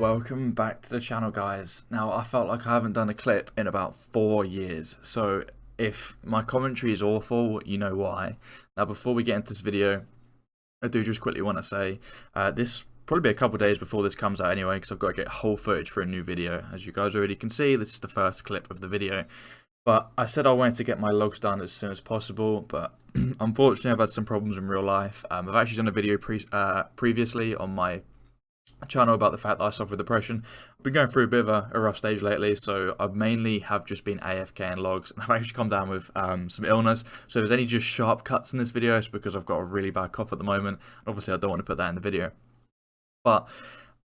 Welcome back to the channel, guys. Now, I felt like I haven't done a clip in about 4 years, so if my commentary is awful, you know why. Now, before we get into this video, I do just quickly want to say, this probably be a couple days before this comes out anyway, because I've got to get whole footage for a new video. As you guys already can see, this is the first clip of the video. But I said I wanted to get my logs done as soon as possible, but unfortunately I've had some problems in real life. I've actually done a video previously on my channel about the fact that I suffer with depression. I've been going through a bit of a rough stage lately, so I mainly have just been AFK and logs, and I've actually come down with some illness. So if there's any just sharp cuts in this video, it's because I've got a really bad cough at the moment. Obviously I don't want to put that in the video, but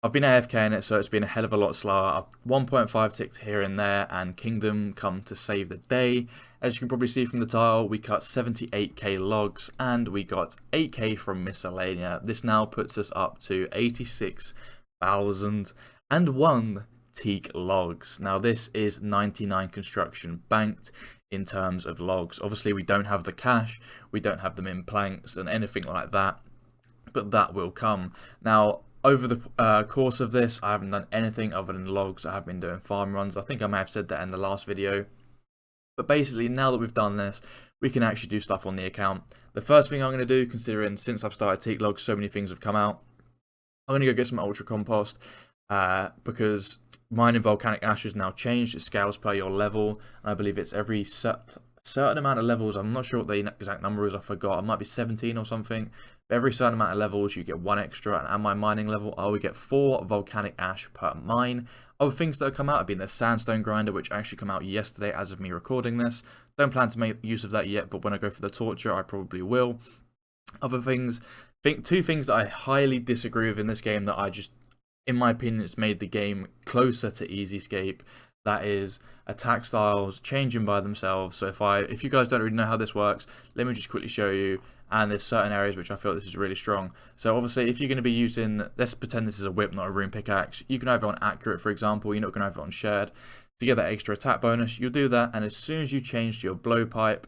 I've been AFK in it, so it's been a hell of a lot slower. 1.5 ticked here and there, and Kingdom come to save the day. As you can probably see from the title, we cut 78k logs, and we got 8k from miscellanea. This now puts us up to 86,001 teak logs. Now this is 99 construction banked in terms of logs. Obviously we don't have the cash, we don't have them in planks and anything like that, but that will come. Now, over the course of this, I haven't done anything other than logs. I have been doing farm runs. I think I may have said that in the last video. But basically, now that we've done this, we can actually do stuff on the account. The first thing I'm going to do, considering since I've started Teak logs, so many things have come out, I'm going to go get some ultra compost, because mining volcanic ash has now changed. It scales per your level, and I believe it's every certain amount of levels. I'm not sure what the exact number is, I forgot. It might be 17 or something. Every certain amount of levels you get 1 extra, and at my mining level I will get 4 volcanic ash per mine. Other things that have come out have been the sandstone grinder, which actually came out yesterday as of me recording this. Don't plan to make use of that yet, but when I go for the torture I probably will. Other things, two things that I highly disagree with in this game that I just, in my opinion, it's made the game closer to Easyscape. That is attack styles changing by themselves. So if you guys don't really know how this works, let me just quickly show you. And there's certain areas which I feel this is really strong. So obviously if you're going to be using, let's pretend this is a whip, not a rune pickaxe, you can have it on accurate, for example. You're not going to have it on shared. To get that extra attack bonus, you'll do that, and as soon as you change to your blowpipe,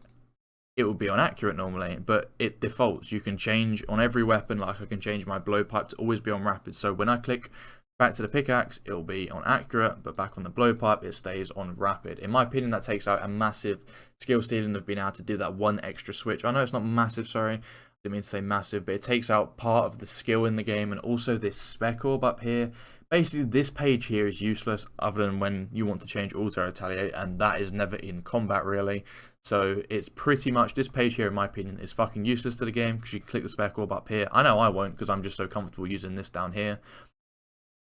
it will be on accurate normally, but it defaults. You can change on every weapon, like I can change my blowpipe to always be on rapid. So when I click back to the pickaxe, it will be on accurate, but back on the blowpipe, it stays on rapid. In my opinion, that takes out a massive skill stealing of being able to do that 1 extra switch. I know it's not massive, sorry, I didn't mean to say massive, but it takes out part of the skill in the game, and also this spec orb up here. Basically, this page here is useless other than when you want to change auto retaliate, and that is never in combat really. So it's pretty much, this page here in my opinion is fucking useless to the game, because you can click the spec orb up here. I know I won't, because I'm just so comfortable using this down here.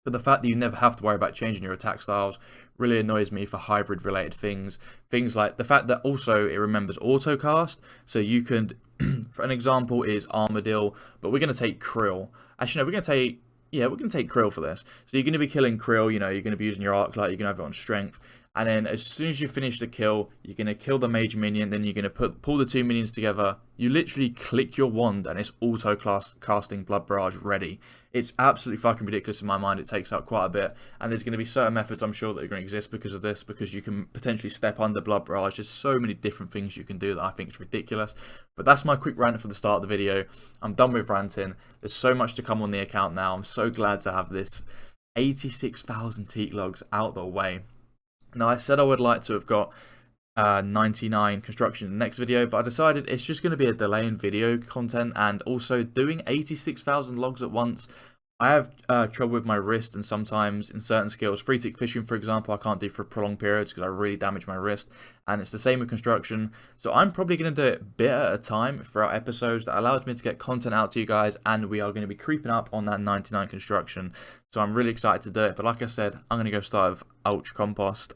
But the fact that you never have to worry about changing your attack styles really annoys me for hybrid related things. Things like the fact that also it remembers autocast. So you could, for an example is Armadillo, but we're going to take Krill. Actually, no, we're going to take, yeah, we're going to take Krill for this. So you're going to be killing Krill, you know, you're going to be using your arc light, you're going to have it on strength. And then as soon as you finish the kill, you're going to kill the major minion, then you're going to pull the 2 minions together. You literally click your wand and it's auto casting Blood Barrage ready. It's absolutely fucking ridiculous in my mind. It takes out quite a bit. And there's going to be certain methods I'm sure that are going to exist because of this, because you can potentially step under Blood Barrage. There's so many different things you can do that I think is ridiculous. But that's my quick rant for the start of the video. I'm done with ranting. There's so much to come on the account now. I'm so glad to have this 86,000 teak logs out the way. Now, I said I would like to have got 99 construction in the next video, but I decided it's just going to be a delay in video content, and also doing 86,000 logs at once. I have trouble with my wrist, and sometimes in certain skills, free tick fishing for example, I can't do for prolonged periods because I really damage my wrist, and it's the same with construction. So I'm probably going to do it a bit at a time throughout episodes. That allows me to get content out to you guys, and we are going to be creeping up on that 99 construction. So I'm really excited to do it, but like I said, I'm going to go start with ultra compost.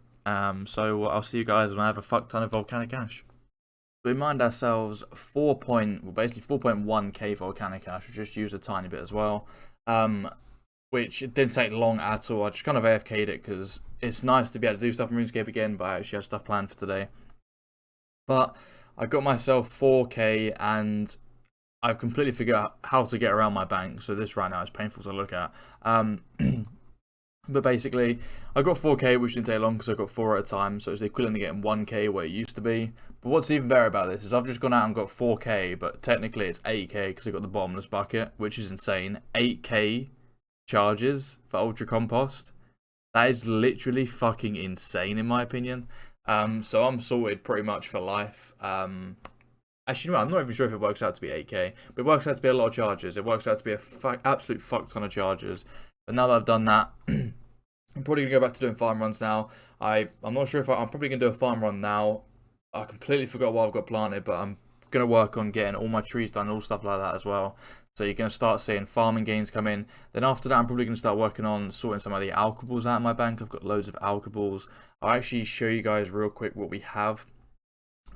So I'll see you guys when I have a fuck ton of volcanic ash. We mined ourselves basically 4.1k volcanic ash. We just used a tiny bit as well, which it didn't take long at all. I just kind of AFK'd it because it's nice to be able to do stuff in RuneScape again, but I actually have stuff planned for today. But I got myself 4k, and I've completely figured out how to get around my bank. So this right now is painful to look at. But basically, I got 4k, which didn't take long because I got 4 at a time, so it's the equivalent of getting 1k where it used to be. But what's even better about this is I've just gone out and got 4k, but technically it's 8k because I got the bottomless bucket, which is insane. 8k charges for ultra compost. That is literally fucking insane in my opinion. So I'm sorted pretty much for life. Actually, no, I'm not even sure if it works out to be 8k, but it works out to be a lot of charges. It works out to be a absolute fuck ton of charges. But now that I've done that, I'm probably gonna go back to doing farm runs now. I'm not sure if I'm probably gonna do a farm run now. I completely forgot what I've got planted, but I'm gonna work on getting all my trees done, all stuff like that as well. So you're gonna start seeing farming gains come in. Then after that, I'm probably gonna start working on sorting some of the alchables out of my bank. I've got loads of alchables. I'll actually show you guys real quick what we have.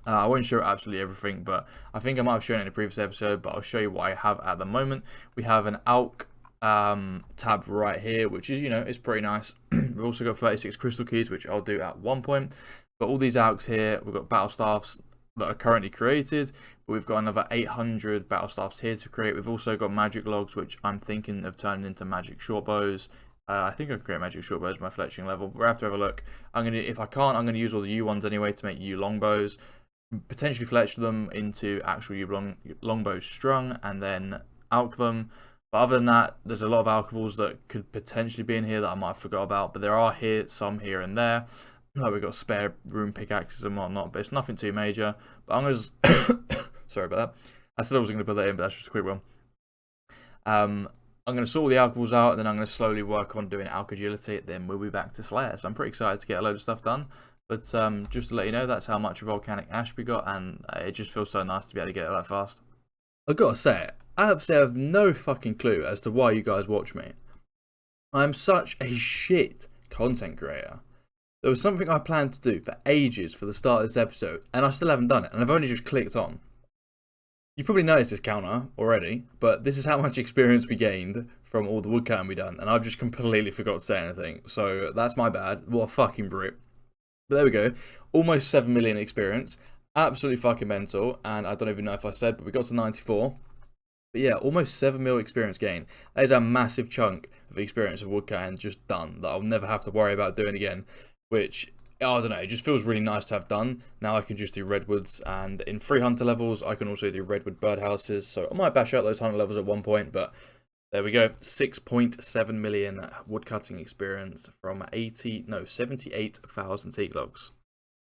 I won't show absolutely everything, but I think I might have shown it in a previous episode, but I'll show you what I have at the moment. We have an alch tab right here, which is, you know, it's pretty nice. We've also got 36 crystal keys, which I'll do at one point. But all these alchs here, we've got battle staffs that are currently created, but we've got another 800 battle staffs here to create. We've also got magic logs, which I'm thinking of turning into magic short bows. I think I can create magic short bows at my fletching level, but we'll have to have a look. If I can't, I'm gonna use all the U ones anyway to make U longbows. Potentially fletch them into actual U longbows strung, and then alch them. But other than that, there's a lot of alchables that could potentially be in here that I might have forgot about, but there are some here and there. Like we've got spare room pickaxes and whatnot, but it's nothing too major. But I'm gonna just sorry about that. I said I wasn't gonna put that in, but that's just a quick one. I'm gonna sort all the alchables out, and then I'm gonna slowly work on doing alch agility. Then we'll be back to Slayer. So I'm pretty excited to get a load of stuff done. But just to let you know, that's how much volcanic ash we got, and it just feels so nice to be able to get it that fast. I've got to say it, I absolutely have no fucking clue as to why you guys watch me. I'm such a shit content creator. There was something I planned to do for ages for the start of this episode, and I still haven't done it, and I've only just clicked on. You probably noticed this counter already, but this is how much experience we gained from all the woodcutting we done, and I've just completely forgot to say anything, so that's my bad. What a fucking rip. But there we go, almost 7 million experience, absolutely fucking mental, and I don't even know if I said, but we got to 94. But yeah, almost 7 mil experience gain. That is a massive chunk of experience of woodcutting just done that I'll never have to worry about doing again, which, I don't know, it just feels really nice to have done. Now I can just do redwoods, and in 3 hunter levels, I can also do redwood birdhouses, so I might bash out those hunter levels at one point, but there we go, 6.7 million woodcutting experience from 78,000 teak logs.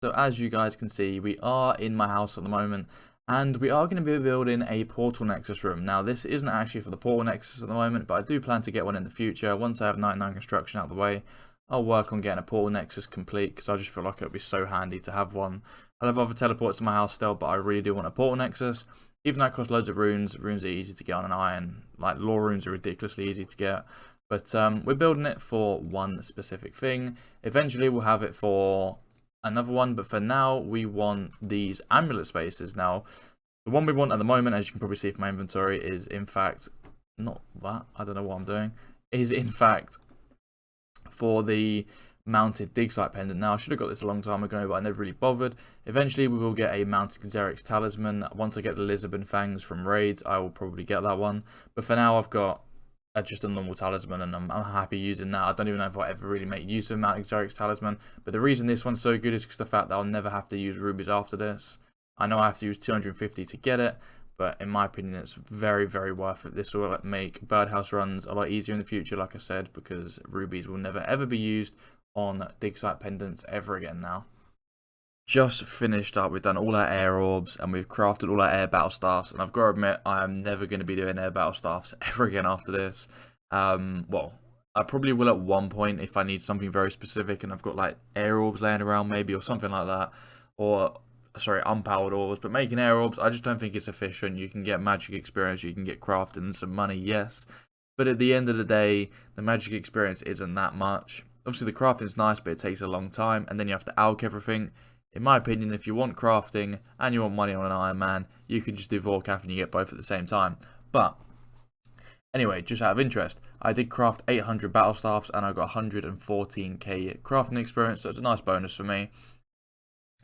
So as you guys can see, we are in my house at the moment, and we are going to be building a portal nexus room. Now this isn't actually for the portal nexus at the moment, but I do plan to get one in the future. Once I have 99 construction out of the way, I'll work on getting a portal nexus complete, because I just feel like it would be so handy to have one. I have other teleports in my house still, but I really do want a portal nexus. Even though it costs loads of runes, runes are easy to get on an iron. Like lore runes are ridiculously easy to get. But we're building it for one specific thing. Eventually we'll have it for another one, but for now we want these amulet spaces. Now the one we want at the moment, as you can probably see from my inventory, is in fact not that, I don't know what I'm doing, is in fact for the mounted digsite pendant. Now I should have got this a long time ago, but I never really bothered. Eventually we will get a mounted Xerix talisman. Once I get the Lisbon fangs from raids, I will probably get that one, but for now I've got just a normal talisman, and I'm happy using that. I don't even know if I ever really make use of mounted Xerix talisman, but the reason this one's so good is because the fact that I'll never have to use rubies after this. I know I have to use 250 to get it, but in my opinion it's very, very worth it. This will make birdhouse runs a lot easier in the future, like I said, because rubies will never ever be used on digsite pendants ever again now. Just finished up, we've done all our air orbs, and we've crafted all our air battle staffs, and I've got to admit, I am never going to be doing air battle staffs ever again after this. Well, I probably will at one point if I need something very specific and I've got like air orbs laying around maybe, or something like that, or sorry, unpowered orbs. But making air orbs, I just don't think it's efficient. You can get magic experience, you can get crafting and some money, yes, but at the end of the day, the magic experience isn't that much. Obviously the crafting's nice, but it takes a long time, and then you have to alch everything. In my opinion, if you want crafting and you want money on an Ironman, you can just do Vorkath and you get both at the same time. But anyway, just out of interest, I did craft 800 battle staffs and I got 114k crafting experience, so it's a nice bonus for me.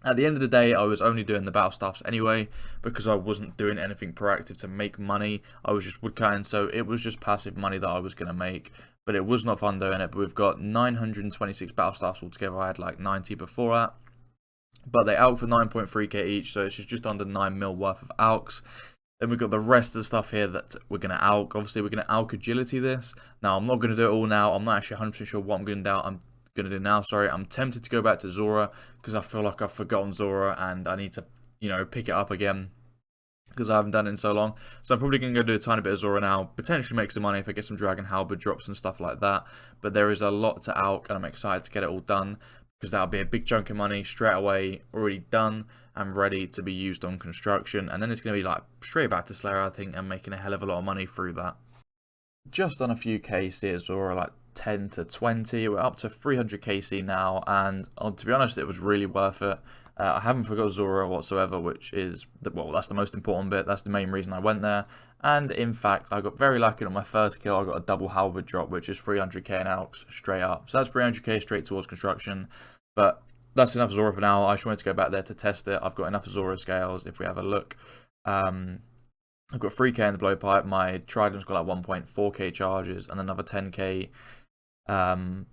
At the end of the day, I was only doing the battle staffs anyway, because I wasn't doing anything proactive to make money. I was just woodcutting, so it was just passive money that I was going to make. But it was not fun doing it. But we've got 926 battle staffs altogether. I had like 90 before that. But they alch for 9.3k each, so it's just under 9 mil worth of alchs. Then we've got the rest of the stuff here that we're going to alch. Obviously, we're going to alch agility this. Now, I'm not going to do it all now. I'm not actually 100% sure what I'm going to do. I'm going to do now, sorry. I'm tempted to go back to Zulrah because I feel like I've forgotten Zulrah and I need to, you know, pick it up again because I haven't done it in so long. So I'm probably going to go do a tiny bit of Zulrah now, potentially make some money if I get some Dragon Halberd drops and stuff like that. But there is a lot to alch, and I'm excited to get it all done because that'll be a big chunk of money straight away, already done and ready to be used on construction. And then it's going to be like straight back to Slayer, I think, and making a hell of a lot of money through that. Just on a few KC at Zulrah, like 10 to 20. We're up to 300 KC now, and to be honest, it was really worth it. I haven't forgot Zulrah whatsoever, which is, well, that's the most important bit. That's the main reason I went there. And in fact, I got very lucky on my first kill. I got a double halberd drop, which is 300k in alch straight up. So that's 300k straight towards construction. But that's enough Zulrah for now. I just wanted to go back there to test it. I've got enough Zulrah scales. If we have a look, I've got 3k in the blowpipe. My trident's got like 1.4k charges and another 10k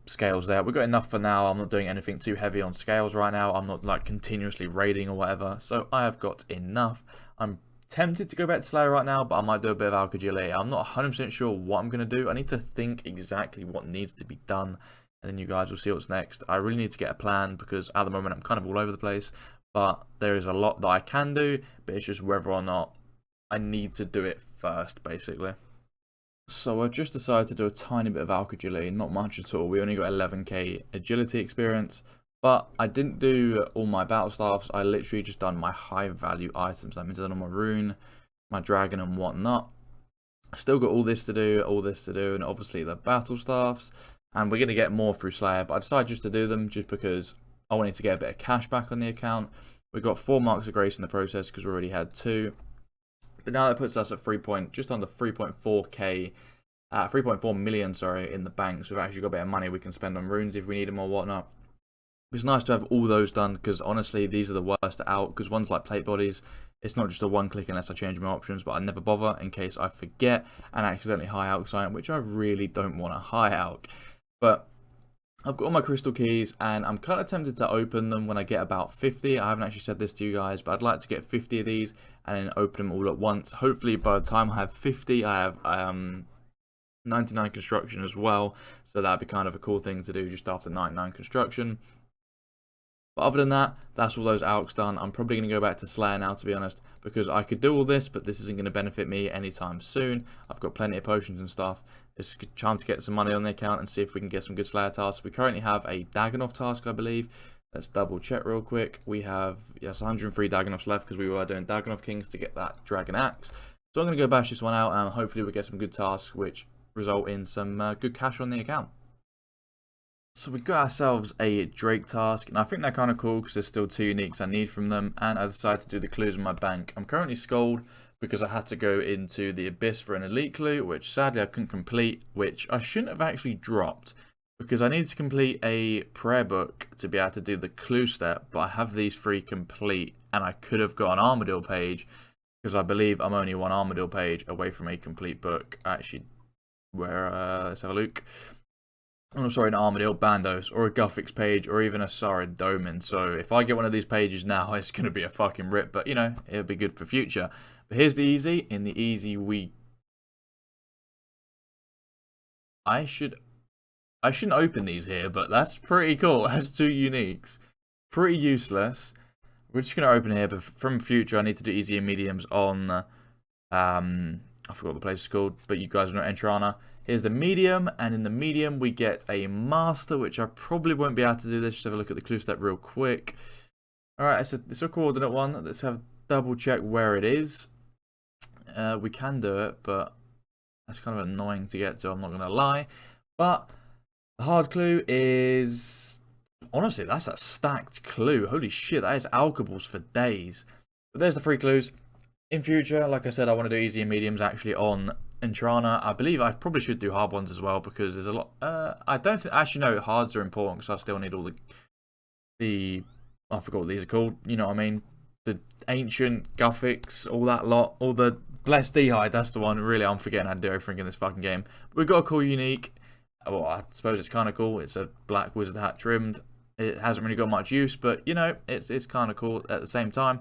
scales there. We've got enough for now. I'm not doing anything too heavy on scales right now. I'm not like continuously raiding or whatever, so I have got enough. I'm tempted to go back to Slayer right now, but I might do a bit of alching. I'm not 100% sure what I'm going to do. I need to think exactly what needs to be done, and then you guys will see what's next. I really need to get a plan because at the moment I'm kind of all over the place, but there is a lot that I can do, but it's just whether or not I need to do it first, basically. So I just decided to do a tiny bit of alching, not much at all. We only got 11k agility experience, but I didn't do all my battle staffs. I literally just done my high value items. That means I done my rune, my dragon and whatnot. Still got all this to do, and obviously the battle staffs. And we're going to get more through Slayer, but I decided just to do them just because I wanted to get a bit of cash back on the account. We got 4 marks of grace in the process because we already had 2. But now that puts us at just under 3.4k, 3.4 million, sorry, in the bank. So we've actually got a bit of money we can spend on runes if we need them or whatnot. It's nice to have all those done because honestly, these are the worst out. Because ones like plate bodies, it's not just a one click unless I change my options, but I never bother in case I forget and accidentally high alch something, which I really don't want to high alch. But I've got all my crystal keys and I'm kind of tempted to open them when I get about 50. I haven't actually said this to you guys, but I'd like to get 50 of these and then open them all at once. Hopefully by the time I have 50, I have 99 construction as well. So that'd be kind of a cool thing to do just after 99 construction. But other than that, that's all those alchs done. I'm probably going to go back to Slayer now, to be honest, because I could do all this, but this isn't going to benefit me anytime soon. I've got plenty of potions and stuff. It's a good chance to get some money on the account and see if we can get some good Slayer tasks. We currently have a Daganov task, I believe. Let's double check real quick. We have, yes, 103 Dagonovs left because we were doing Daganov Kings to get that Dragon Axe. So I'm going to go bash this one out and hopefully we'll get some good tasks which result in some good cash on the account. So we got ourselves a Drake task, and I think they're kind of cool because there's still 2 uniques I need from them, and I decided to do the clues in my bank. I'm currently Scold because I had to go into the Abyss for an elite clue, which sadly I couldn't complete, which I shouldn't have actually dropped because I needed to complete a prayer book to be able to do the clue step, but I have these 3 complete, and I could have got an Armadillo page because I believe I'm only 1 Armadillo page away from a complete book. Actually, let's have a look. I'm sorry, an Armadillo, Bandos, or a Guffix page, or even a Saradomin. So if I get one of these pages now, it's going to be a fucking rip. But, you know, it'll be good for future. But here's the easy. In the easy, I shouldn't open these here, but that's pretty cool. That's 2 uniques. Pretty useless. We're just going to open here, but from future, I need to do easy and mediums on, I forgot what the place is called, but you guys know Entrana. Here's the medium, and in the medium we get a master, which I probably won't be able to do this. Just have a look at the clue step real quick. Alright, it's a coordinate one. Let's have double check where it is. We can do it, but that's kind of annoying to get to, I'm not going to lie. But the hard clue is... honestly, that's a stacked clue. Holy shit, that is alchables for days. But there's the 3 clues. In future, like I said, I want to do easy and mediums actually on Entrana. I believe I probably should do hard ones as well because there's a lot. I don't think actually no hards are important because I still need all the I forgot what these are called. You know what I mean? The ancient Guffix, all that lot, all the blessed D'hide. That's the one. Really, I'm forgetting how to do everything in this fucking game. But we've got a cool unique. Well, I suppose it's kind of cool. It's a black wizard hat trimmed. It hasn't really got much use, but you know, it's kind of cool at the same time.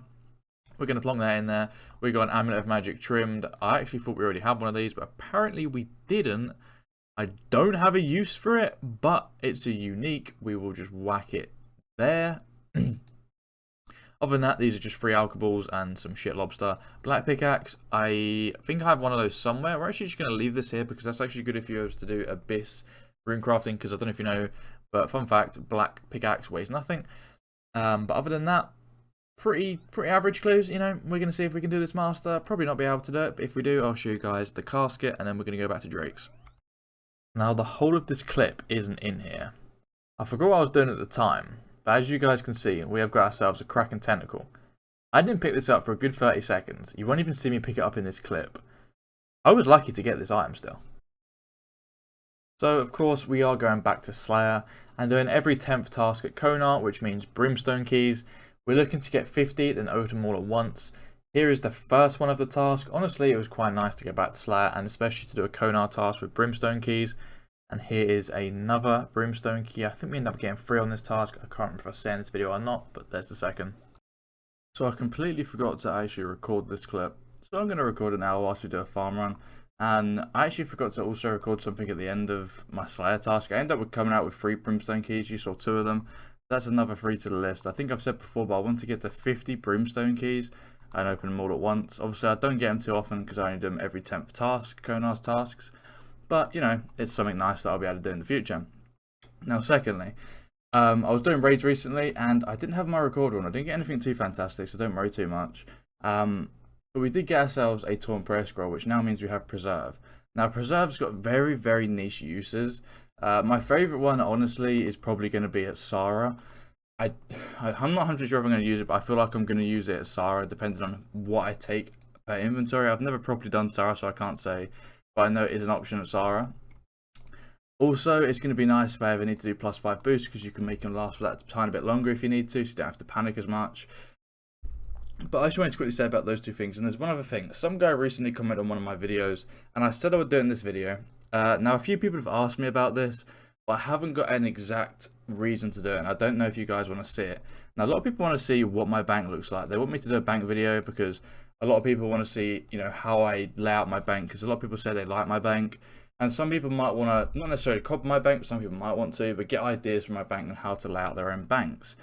We're going to plonk that in there. We got an Amulet of Magic trimmed. I actually thought we already had one of these, but apparently we didn't. I don't have a use for it, but it's a unique. We will just whack it there. Other than that, these are just 3 alkaballs and some shit lobster. Black pickaxe, I think I have one of those somewhere. We're actually just going to leave this here because that's actually good if you were to do abyss rune crafting, because I don't know if you know, but fun fact, black pickaxe weighs nothing. But other than that, pretty average clues. You know, we're going to see if we can do this master. Probably not be able to do it, but if we do, I'll show you guys the casket, and then we're going to go back to Drake's. Now, the whole of this clip isn't in here. I forgot what I was doing at the time, but as you guys can see, we have got ourselves a Kraken tentacle. I didn't pick this up for a good 30 seconds. You won't even see me pick it up in this clip. I was lucky to get this item still. So, of course, we are going back to Slayer and doing every 10th task at Konar, which means Brimstone keys. We're looking to get 50, then open them all at once. Here is the first one of the task. Honestly, it was quite nice to get back to Slayer, and especially to do a Konar task with Brimstone keys. And here is another Brimstone key. I think we end up getting 3 on this task. I can't remember if I say in this video or not, but there's the second. So I completely forgot to actually record this clip. So I'm going to record it now whilst we do a farm run. And I actually forgot to also record something at the end of my Slayer task. I ended up coming out with 3 Brimstone keys. You saw 2 of them. That's another 3 to the list. I think I've said before, but I want to get to 50 Brimstone keys and open them all at once. Obviously, I don't get them too often because I only do them every 10th task, Konar's tasks. But, you know, it's something nice that I'll be able to do in the future. Now, secondly, I was doing raids recently and I didn't have my recorder on. I didn't get anything too fantastic, so don't worry too much. But we did get ourselves a Torn Prayer Scroll, which now means we have Preserve. Now, Preserve's got very niche uses. My favourite one, honestly, is probably going to be at Sarah. I'm not 100% sure if I'm going to use it, but I feel like I'm going to use it at Sarah, depending on what I take per inventory. I've never properly done Sarah, so I can't say, but I know it is an option at Sarah. Also, it's going to be nice if I ever need to do +5 boost, because you can make them last for that tiny bit longer if you need to, so you don't have to panic as much. But I just wanted to quickly say about those 2 things, and there's one other thing. Some guy recently commented on one of my videos, and I said I would do it in this video. Now, a few people have asked me about this, but I haven't got an exact reason to do it, and I don't know if you guys want to see it. Now, a lot of people want to see what my bank looks like. They want me to do a bank video because a lot of people want to see, you know, how I lay out my bank, because a lot of people say they like my bank, and some people might want to, not necessarily copy my bank, but some people might want to, but get ideas from my bank on how to lay out their own banks.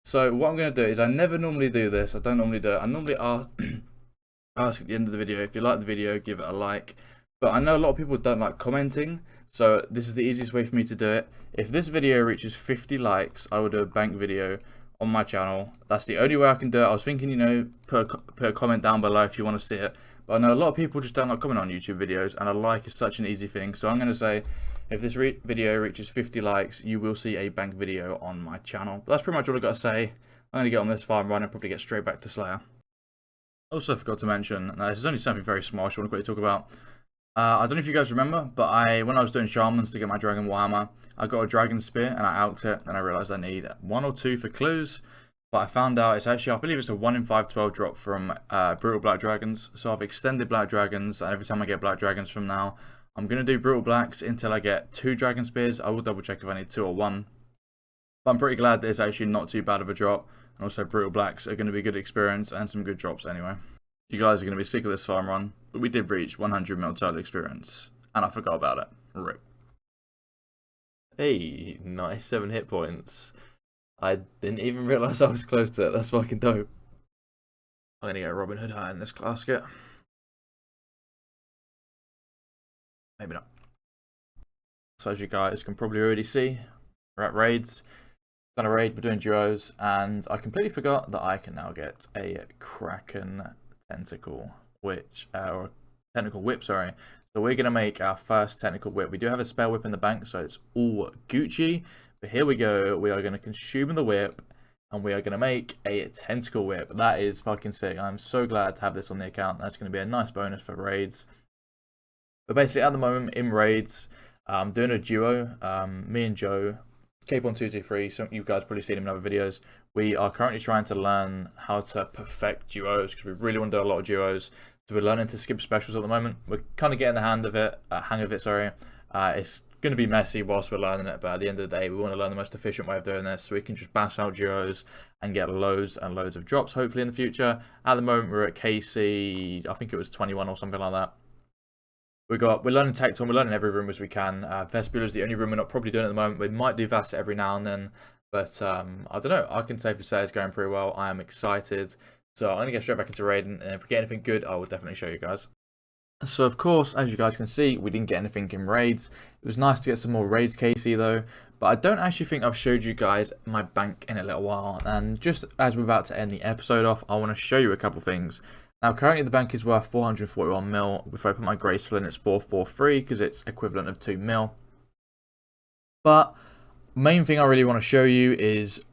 So what I'm going to do is, I never normally do this. I don't normally do it. I normally ask at the end of the video, if you like the video, give it a like. But I know a lot of people don't like commenting, so this is the easiest way for me to do it. If this video reaches 50 likes, I will do a bank video on my channel. That's the only way I can do it. I was thinking, you know, put a comment down below if you want to see it. But I know a lot of people just don't like commenting on YouTube videos, and a like is such an easy thing. So I'm going to say, if this video reaches 50 likes, you will see a bank video on my channel. But that's pretty much all I've got to say. I'm going to get on this farm run and probably get straight back to Slayer. Also forgot to mention, now this is only something very small I just want to quickly talk about. I don't know if you guys remember, but when I was doing shamans to get my dragon warhammer, I got a dragon spear and I alched it, and I realised I need 1 or 2 for clues. But I found out it's actually, I believe it's a 1 in 512 drop from brutal black dragons. So I've extended black dragons, and every time I get black dragons from now, I'm going to do brutal blacks until I get 2 dragon spears. I will double check if I need 2 or 1. But I'm pretty glad that it's actually not too bad of a drop. And also brutal blacks are going to be a good experience and some good drops anyway. You guys are going to be sick of this farm run, but we did reach 100 mil total experience, and I forgot about it. RIP. Hey, nice 7 hit points. I didn't even realise I was close to it. That's fucking dope. I'm going to get Robin Hood high in this casket. Maybe not. So as you guys can probably already see, we're at raids. Done a raid, we're doing duos, and I completely forgot that I can now get a Kraken tentacle, or technical whip, sorry. So we're going to make our first technical whip. We do have a spare whip in the bank, so it's all Gucci. But here we go. We are going to consume the whip, and we are going to make a tentacle whip. That is fucking sick. I'm so glad to have this on the account. That's going to be a nice bonus for raids. But basically, at the moment, in raids, I'm doing a duo. Me and Joe, Cape1223, some you guys probably seen him in other videos. We are currently trying to learn how to perfect duos, because we really want to do a lot of duos. So we're learning to skip specials at the moment. We're kind of getting the hang of it. It's going to be messy whilst we're learning it, but at the end of the day, we want to learn the most efficient way of doing this, so we can just bash out duos and get loads and loads of drops, hopefully in the future. At the moment, we're at KC, I think it was 21 or something like that. We're learning Tecton, we're learning every room as we can. Vestibule is the only room we're not probably doing at the moment. We might do Vasta every now and then, but I don't know. I can safely say it's going pretty well. I am excited. So I'm gonna get straight back into raiding, and if we get anything good, I will definitely show you guys. So of course, as you guys can see, we didn't get anything in raids. It was nice to get some more raids, Casey, though. But I don't actually think I've showed you guys my bank in a little while. And just as we're about to end the episode off, I want to show you a couple things. Now, currently the bank is worth 441 mil. If I put my graceful in, it's 443 because it's equivalent of 2 mil. But main thing I really want to show you is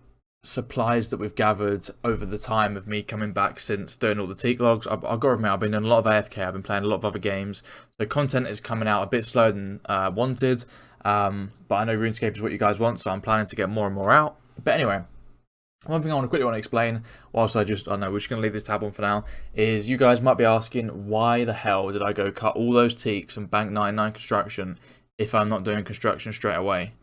supplies that we've gathered over the time of me coming back since doing all the Teak logs. I've got to admit, I've been doing a lot of AFK, I've been playing a lot of other games, so content is coming out a bit slower than wanted, but I know RuneScape is what you guys want, so I'm planning to get more and more out. But anyway, one thing I want to explain, whilst I know we're just going to leave this tab on for now, is you guys might be asking, why the hell did I go cut all those Teaks and bank 99 construction if I'm not doing construction straight away?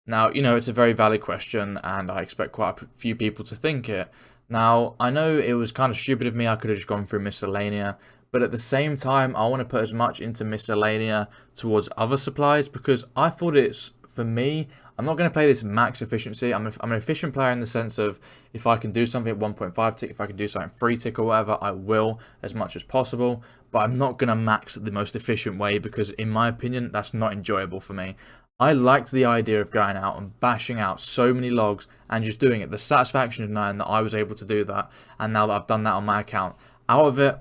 Now, you know, it's a very valid question, and I expect quite a few people to think it. Now, I know it was kind of stupid of me, I could have just gone through miscellanea, but at the same time, I want to put as much into miscellanea towards other supplies, because I thought it's, for me, I'm not going to play this max efficiency. I'm an efficient player in the sense of, if I can do something at 1.5 tick, if I can do something 3 tick or whatever, I will as much as possible, but I'm not going to max the most efficient way, because in my opinion, that's not enjoyable for me. I liked the idea of going out and bashing out so many logs and just doing it. The satisfaction of knowing that I was able to do that, and now that I've done that on my account. Out of it,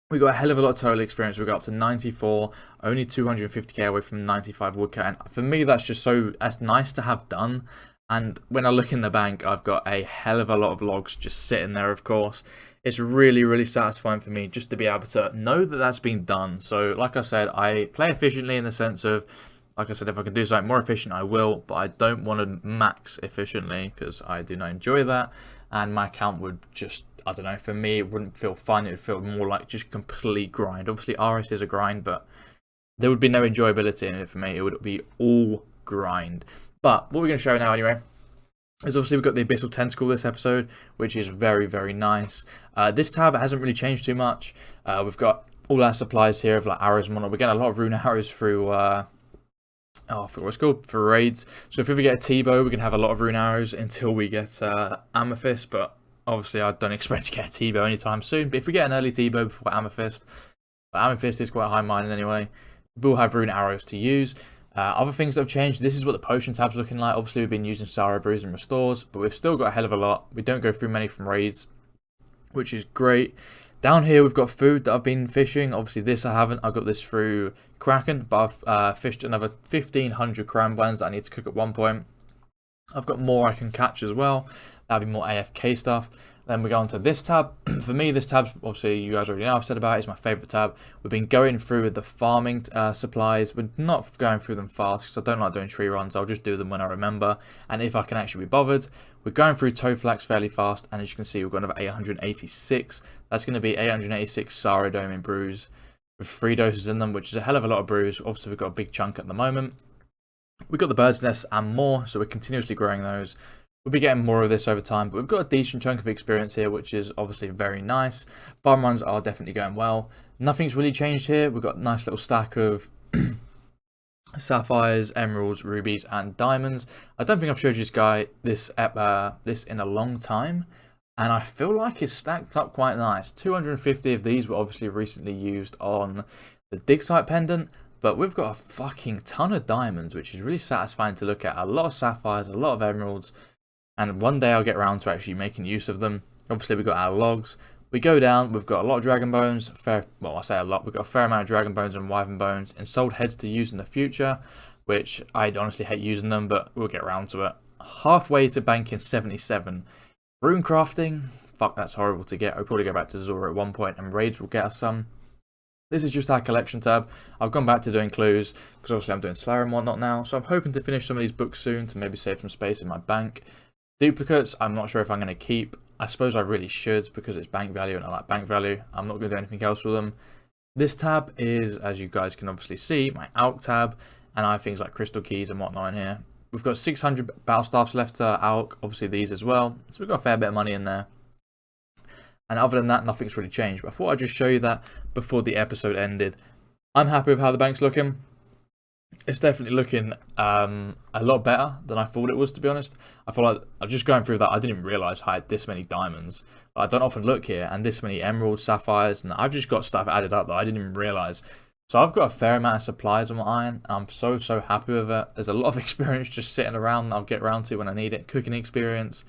we got a hell of a lot of total experience. We got up to 94, only 250k away from 95 woodcutting. For me, that's nice to have done. And when I look in the bank, I've got a hell of a lot of logs just sitting there, of course. It's really, really satisfying for me just to be able to know that that's been done. So, like I said, I play efficiently in the sense of, like I said, if I can do something more efficient, I will, but I don't want to max efficiently because I do not enjoy that, and my account would just, I don't know, for me, it wouldn't feel fun. It would feel more like just complete grind. Obviously, RS is a grind, but there would be no enjoyability in it for me. It would be all grind. But what we're going to show now anyway is obviously we've got the Abyssal Tentacle this episode, which is very, very nice. This tab hasn't really changed too much. We've got all our supplies here of like arrows and whatnot. We're getting a lot of rune arrows through... I forgot what it's called, for raids. So if we get a T-bow, we can have a lot of rune arrows until we get Amethyst, but obviously I don't expect to get a T-bow anytime soon. But if we get an early T-bow before Amethyst, but Amethyst is quite high-minded anyway, we'll have rune arrows to use. Other things that have changed, this is what the potion tab's looking like. Obviously we've been using Sorrow Brews and Restores, but we've still got a hell of a lot. We don't go through many from raids, which is great. Down here we've got food that I've been fishing. Obviously this I haven't. I got this through Kraken, but I've fished another 1,500 cranberries that I need to cook at one point. I've got more I can catch as well. That'll be more AFK stuff. Then we go on to this tab. For me, this tab, obviously you guys already know I've said about it, is my favourite tab. We've been going through the farming supplies. We're not going through them fast because I don't like doing tree runs. I'll just do them when I remember and if I can actually be bothered. We're going through Toflax fairly fast, and as you can see, we've got another 886. That's going to be 886 Saradome brews with 3 doses in them, which is a hell of a lot of brews. Obviously, we've got a big chunk at the moment. We've got the bird's nest and more, so we're continuously growing those. We'll be getting more of this over time, but we've got a decent chunk of experience here, which is obviously very nice. Farm runs are definitely going well. Nothing's really changed here. We've got a nice little stack of sapphires, emeralds, rubies, and diamonds. I don't think I've showed you this in a long time, and I feel like it's stacked up quite nice. 250 of these were obviously recently used on the digsite pendant, but we've got a fucking ton of diamonds, which is really satisfying to look at. A lot of sapphires, a lot of emeralds, and one day I'll get around to actually making use of them. Obviously, we've got our logs. We go down, we've got a lot of dragon bones, well I say a lot, we've got a fair amount of dragon bones and wyvern bones, and sold heads to use in the future, which I honestly hate using them, but we'll get around to it. Halfway to banking 77. Rune crafting, fuck, that's horrible to get. I'll probably go back to Zulrah at one point, and raids will get us some. This is just our collection tab. I've gone back to doing clues, because obviously I'm doing Slayer and whatnot now, so I'm hoping to finish some of these books soon to maybe save some space in my bank. Duplicates, I'm not sure if I'm going to keep. I suppose I really should because it's bank value and I like bank value. I'm not going to do anything else with them. This tab is, as you guys can obviously see, my alch tab, and I have things like crystal keys and whatnot in here. We've got 600 battle staffs left to alch, obviously these as well. So we've got a fair bit of money in there. And other than that, nothing's really changed. But I thought I'd just show you that before the episode ended. I'm happy with how the bank's looking. It's definitely looking a lot better than I thought it was, to be honest. I feel like I'm just going through that. I didn't realise I had this many diamonds. I don't often look here, and this many emeralds, sapphires, and I've just got stuff added up that I didn't even realise. So I've got a fair amount of supplies on my iron. I'm so happy with it. There's a lot of experience just sitting around that I'll get around to when I need it. Cooking experience,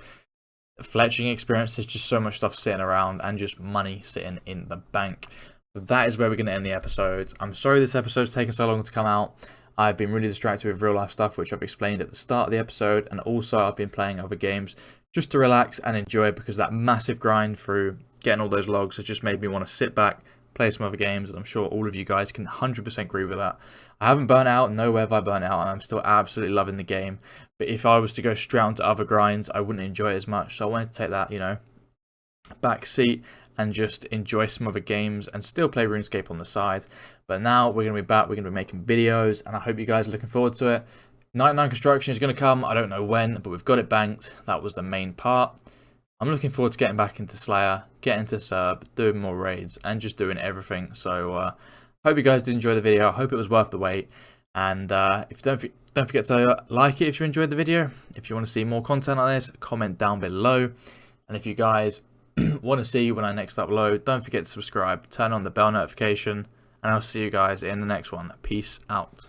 fletching experience. There's just so much stuff sitting around, and just money sitting in the bank. But that is where we're going to end the episode. I'm sorry this episode's taken so long to come out. I've been really distracted with real life stuff, which I've explained at the start of the episode, and also I've been playing other games just to relax and enjoy, because that massive grind through getting all those logs has just made me want to sit back, play some other games, and I'm sure all of you guys can 100% agree with that. I haven't burnt out, nowhere have I burnt out, and I'm still absolutely loving the game. But if I was to go straight onto other grinds, I wouldn't enjoy it as much. So I wanted to take that, back seat and just enjoy some other games and still play RuneScape on the side. But now we're going to be back, we're going to be making videos, and I hope you guys are looking forward to it. 99 construction is going to come, I don't know when, but we've got it banked. That was the main part. I'm looking forward to getting back into Slayer, getting into Serb, doing more raids, and just doing everything. So hope you guys did enjoy the video. I hope it was worth the wait. And if don't forget to like it if you enjoyed the video. If you want to see more content like this, comment down below. And if you guys want to see when I next upload, don't forget to subscribe, turn on the bell notification, and I'll see you guys in the next one. Peace out.